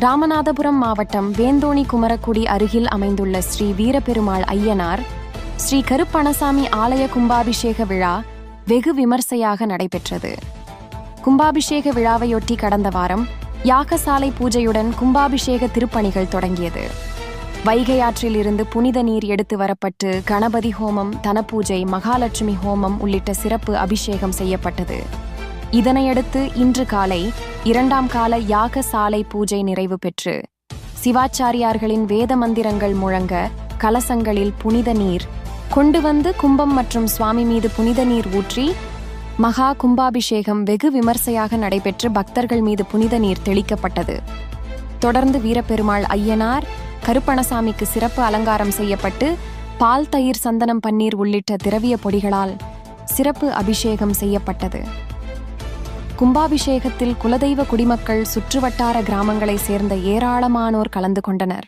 ராமநாதபுரம் மாவட்டம் வேந்தோணி குமரக்குடி அருகில் அமைந்துள்ள ஸ்ரீ வீரபெருமாள் ஐயனார் ஸ்ரீ கருப்பணசாமி ஆலய கும்பாபிஷேக விழா வெகு விமர்சையாக நடைபெற்றது. கும்பாபிஷேக விழாவையொட்டி கடந்த வாரம் யாகசாலை பூஜையுடன் கும்பாபிஷேக திருப்பணிகள் தொடங்கியது. வைகை ஆற்றில் இருந்து புனித நீர் எடுத்து வரப்பட்டு கணபதி ஹோமம், தனபூஜை, மகாலட்சுமி ஹோமம் உள்ளிட்ட சிறப்பு அபிஷேகம் செய்யப்பட்டது. இதனையடுத்து இன்று காலை 2ஆம் கால யாக சாலை பூஜை நிறைவு பெற்று சிவாச்சாரியார்களின் வேத மந்திரங்கள் முழங்க கலசங்களில் புனித நீர் கொண்டு வந்து கும்பம் மற்றும் சுவாமி மீது புனித நீர் ஊற்றி மகா கும்பாபிஷேகம் வெகு விமர்சையாக நடைபெற்று பக்தர்கள் மீது புனித நீர் தெளிக்கப்பட்டது. தொடர்ந்து வீரபெருமாள் ஐயனார் கருப்பணசாமிக்கு சிறப்பு அலங்காரம் செய்யப்பட்டு பால், தயிர், சந்தனம், பன்னீர் உள்ளிட்ட திரவிய பொடிகளால் சிறப்பு அபிஷேகம் செய்யப்பட்டது. கும்பாபிஷேகத்தில் குலதெய்வ குடிமக்கள், சுற்றுவட்டார கிராமங்களைச் சேர்ந்த ஏராளமானோர் கலந்து கொண்டனர்.